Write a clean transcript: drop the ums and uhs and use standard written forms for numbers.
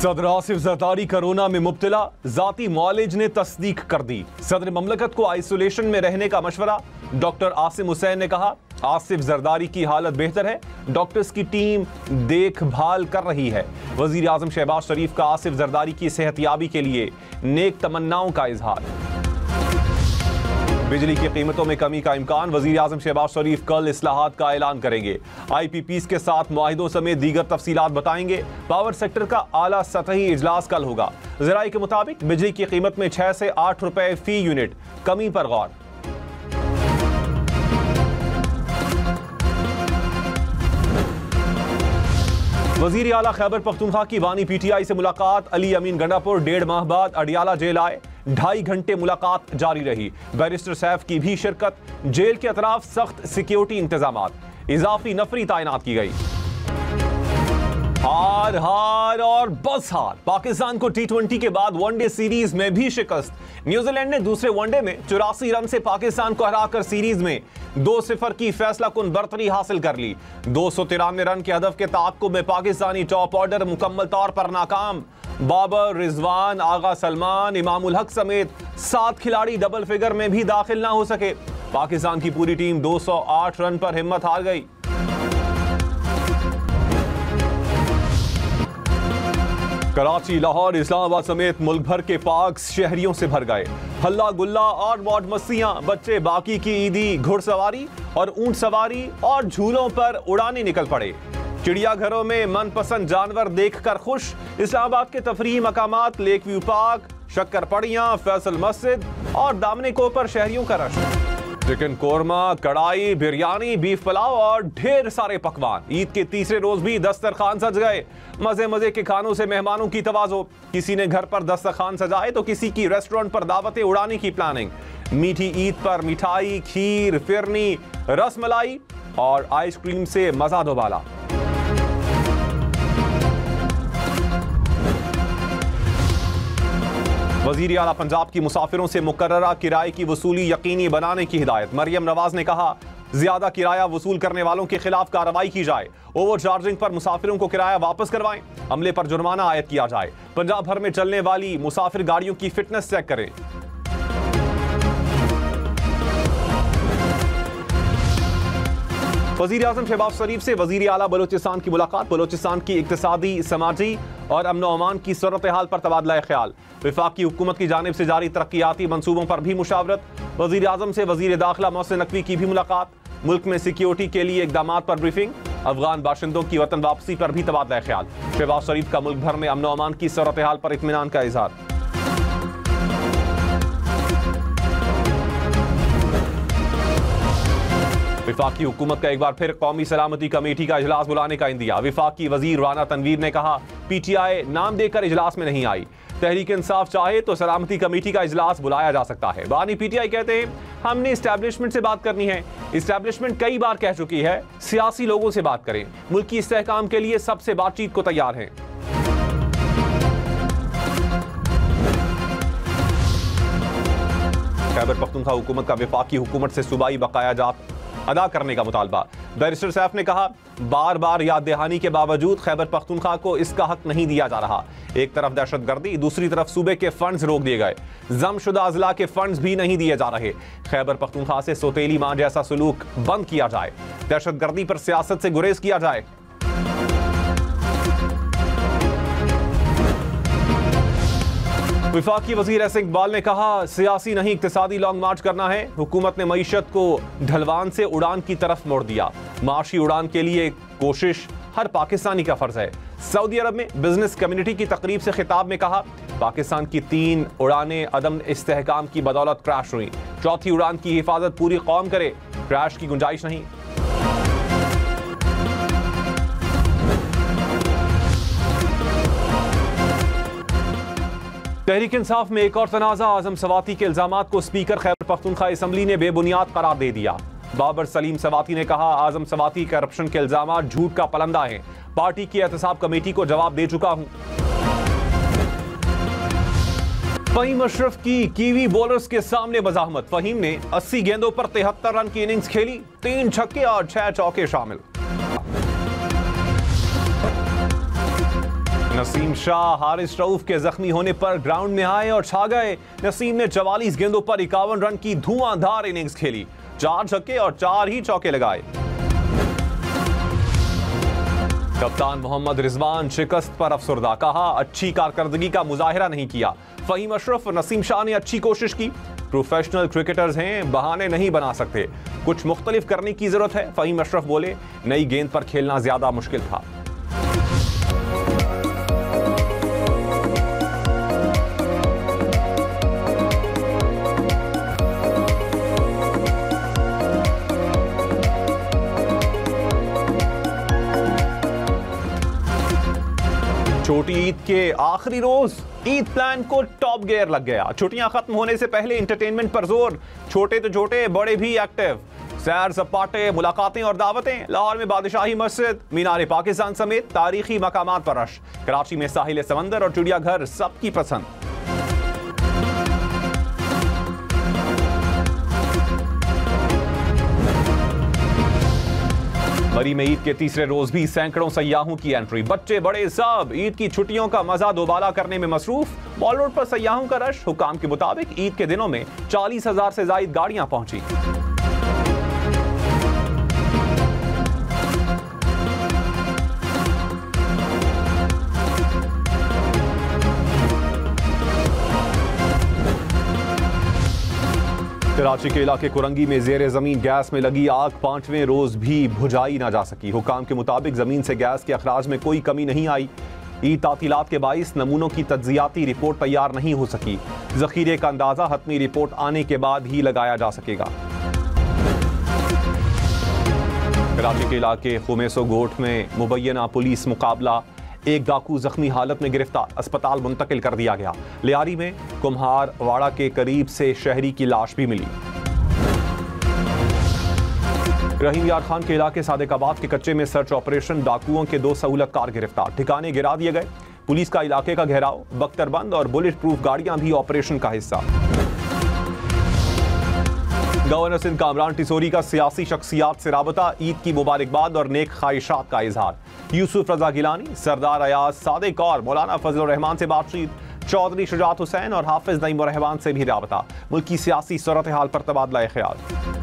सदर आसिफ जरदारी कोरोना में मुब्तला, जाती मुआलिज ने तस्दीक कर दी। सदर ममलकत को आइसोलेशन में रहने का मशवरा। डॉक्टर आसिम हुसैन ने कहा आसिफ जरदारी की हालत बेहतर है, डॉक्टर्स की टीम देखभाल कर रही है। वजीर आजम शहबाज शरीफ का आसिफ जरदारी की सेहतयाबी के लिए नेक तमन्नाओं का इजहार। बिजली की कीमतों में कमी का इम्कान, वजीर आजम शहबाज शरीफ कल इस्लाहात का ऐलान करेंगे। IPPs के साथ मुआहिदों समेत दीगर तफसीलात बताएंगे। पावर सेक्टर का आला सतही इजलास कल होगा। ज़राए के मुताबिक बिजली की कीमत में 6 से 8 रुपए फी यूनिट कमी पर गौर। वजीर आला खैबर पख्तूनख्वा की वानी PTI से मुलाकात। अली अमीन गंडापुर 1.5 माह बाद अडियाला जेल आए। 2.5 घंटे मुलाकात जारी रही। बैरिस्टर सैफ की भी शिरकत। जेल के अतराफ सख्त सिक्योरिटी इंतजामात, इजाफी नफरी तैनात की गई। हार हार और बस हार। पाकिस्तान को T20 के बाद वनडे सीरीज में भी शिकस्त। न्यूजीलैंड ने दूसरे वनडे में 84 रन से पाकिस्तान को हराकर सीरीज में 2-0 की फैसला कुन बरतरी हासिल कर ली। 293 रन के हदफ के ताक़ुब में पाकिस्तानी टॉप ऑर्डर मुकम्मल तौर पर नाकाम। बाबर, रिजवान, आगा सलमान, इमामुल हक समेत 7 खिलाड़ी डबल फिगर में भी दाखिल ना हो सके। पाकिस्तान की पूरी टीम 208 रन पर हिम्मत हार गई। कराची, लाहौर, इस्लामाबाद समेत मुल्क भर के पार्क्स शहरियों से भर गए। हल्ला गुल्ला और मौज मस्तियां, बच्चे बाकी की ईदी, घुड़सवारी और ऊंट सवारी और झूलों पर उड़ाने निकल पड़े। चिड़ियाघरों में मनपसंद जानवर देखकर खुश। इस्लामाबाद के तफरीही मकामात, लेक व्यू पार्क, शक्कर पड़ियां, फैसल मस्जिद और दामने को पर शहरियों का रश। चिकन कोरमा, कढ़ाई, बिरयानी, बीफ पुलाव और ढेर सारे पकवान। ईद के तीसरे रोज भी दस्तरखान सज गए। मजे मजे के खानों से मेहमानों की तवाज़ो। किसी ने घर पर दस्तरखान सजाए तो किसी की रेस्टोरेंट पर दावतें उड़ाने की प्लानिंग। मीठी ईद पर मिठाई, खीर, फिरनी, रसमलाई और आइसक्रीम से मजा दोबाला। वजीर आला पंजाब की मुसाफिरों से मुकर्ररा किराए की वसूली यकीनी बनाने की हिदायत। मरियम नवाज ने कहा ज्यादा किराया वसूल करने वालों के खिलाफ कार्रवाई की जाए। ओवर चार्जिंग पर मुसाफिरों को किराया वापस करवाएं। अमले पर जुर्माना आयद किया जाए। पंजाब भर में चलने वाली मुसाफिर गाड़ियों की फिटनेस चेक करें। वजीर आजम शहबाज शरीफ से वजीर आला बलोचिस्तान की मुलाकात। बलोचिस्तान की इक्तिसादी, समाजी और अमन अमान की सूरत हाल पर तबादला ख्याल। वफाकी हुकूमत की जानिब से जारी तरक्याती मंसूबों पर भी मुशावरत। वजीर आजम से वजीर दाखिला मोहसिन नकवी की भी मुलाकात। मुल्क में सिक्योरिटी के लिए इकदाम पर ब्रीफिंग। अफगान बाशिंदों की वतन वापसी पर भी तबादला ख्याल। शहबाज शरीफ का मुल्क भर में अमन अमान की सूरत हाल पर इत्मीनान का इजहार। विफाकी हुकूमत का एक बार फिर कौमी सलामती कमेटी का इजलास बुलाने का इंदिया। विफाकी वजीर राना तनवीर ने कहा PTI नाम देकर इजलास में नहीं आई। तहरीक इंसाफ चाहे तो सलामती कमेटी का इजलास बुलाया जा सकता है। बानी PTI कहते हैं हमने इस्टेब्लिशमेंट से बात करनी है। इस्टेब्लिशमेंट कई बार कह चुकी है सियासी लोगों से बात करें। मुल्क की इस्तेहकाम के लिए सबसे बातचीत को तैयार हैं। खैबर पख्तूनख्वा हुकूमत का विफाकी हुकूमत से सूबाई बकाया जात अदा करने का मुतालबा। बैरिस्टर सैफ ने कहा बार बार याद दहानी के बावजूद खैबर पख्तूनख्वा को इसका हक नहीं दिया जा रहा। एक तरफ दहशतगर्दी, दूसरी तरफ सूबे के फंड्स रोक दिए गए। जमशुदा अजला के फंड्स भी नहीं दिए जा रहे। खैबर पख्तूनख्वा से सौतेली मां जैसा सलूक बंद किया जाए। दहशतगर्दी पर सियासत से गुरेज किया जाए। विफाकी वजीर एस इकबाल ने कहा सियासी नहीं इक्तिसादी लॉन्ग मार्च करना है। हुकूमत ने मईशत को ढलवान से उड़ान की तरफ मोड़ दिया। माशी उड़ान के लिए कोशिश हर पाकिस्तानी का फर्ज है। सऊदी अरब में बिजनेस कम्युनिटी की तकरीब से खिताब में कहा पाकिस्तान की 3 उड़ानें अदम इस्तेहकाम की बदौलत क्रैश हुई। चौथी उड़ान की हिफाजत पूरी कौम करे, क्रैश की गुंजाइश नहीं। तहरीक इंसाफ में एक और तनाज़ा। आजम सवाती के इल्जामात को स्पीकर खैबर पख्तूनख्वा असम्बली ने बेबुनियाद करार दे दिया। बाबर सलीम सवाती ने कहा आजम सवाती करप्शन के इल्जामात झूठ का पलंदा है। पार्टी की एहतसाब कमेटी को जवाब दे चुका हूं। फहीम अशरफ की कीवी बॉलर्स के सामने मज़ाहमत। फहीम ने 80 गेंदों पर 73 रन की इनिंग्स खेली। 3 छक्के और 6 चौके शामिल। नसीम शाह हारिस रऊफ के जख्मी होने पर ग्राउंड में आए और छा गए। नसीम ने 44 गेंदों पर 51 रन की धुआंधार इनिंग्स खेली, 4 छक्के और 4 ही चौके लगाए। कप्तान मोहम्मद रिजवान शिकस्त पर अफसरदा, कहा अच्छी कारकर्दगी का मुजाहिरा नहीं किया। फहीम अशरफ और नसीम शाह ने अच्छी कोशिश की, प्रोफेशनल क्रिकेटर्स हैं, बहाने नहीं बना सकते, कुछ मुख्तलिफ करने की जरूरत है। फहीम अशरफ बोले, नई गेंद पर खेलना ज्यादा मुश्किल था। छोटी ईद के आखिरी रोज ईद प्लान को टॉप गियर लग गया। छुट्टियां खत्म होने से पहले एंटरटेनमेंट पर जोर, छोटे तो छोटे बड़े भी एक्टिव। सैर सपाटे, मुलाकातें और दावतें। लाहौर में बादशाही मस्जिद, मीनार पाकिस्तान समेत तारीखी मकामात पर रश। कराची में साहिल समंदर और चिड़ियाघर सबकी पसंद। मरी में ईद के तीसरे रोज भी सैकड़ों सयाहों की एंट्री। बच्चे बड़े सब ईद की छुट्टियों का मजा दोबाला करने में मसरूफ। मॉल रोड पर सयाहों का रश। हुकाम के मुताबिक ईद के दिनों में 40,000 से ज्यादा गाड़ियां पहुंची। कराची के इलाके कुरंगी में जेर जमीन गैस में लगी आग 5वें रोज भी बुझाई ना जा सकी। हुकाम के मुताबिक जमीन से गैस के अखराज में कोई कमी नहीं आई। ईद तातीलात के बाइस नमूनों की तज्जियाती रिपोर्ट तैयार नहीं हो सकी। जखीरे का अंदाजा हतमी रिपोर्ट आने के बाद ही लगाया जा सकेगा। कराची के इलाके खुमेसो गोट में मुबैना पुलिस मुकाबला, एक डाकू जख्मी हालत में गिरफ्तार, अस्पताल मुंतकिल कर दिया गया। लियारी में कुम्हार वाड़ा के करीब से शहरी की लाश भी मिली। रहीम यार खान के इलाके सादिकाबाद के कच्चे में सर्च ऑपरेशन, डाकुओं के 2 सहूलतकार गिरफ्तार, ठिकाने गिरा दिए गए। पुलिस का इलाके का घेराव, बख्तरबंद और बुलेट प्रूफ गाड़ियां भी ऑपरेशन का हिस्सा। गवर्नर सिंध कामरान टिसोरी का सियासी शख्सियात से राबता, ईद की मुबारकबाद और नेक ख्वाहिशात का इजहार। यूसुफ रजा गिलानी, सरदार अयाज, सादिक और मौलाना फजल रहमान से बातचीत। चौधरी शुजात हुसैन और हाफिज नईम रहमान से भी राबता। मुल्क की सियासी सूरत हाल पर तबादला ख्याल।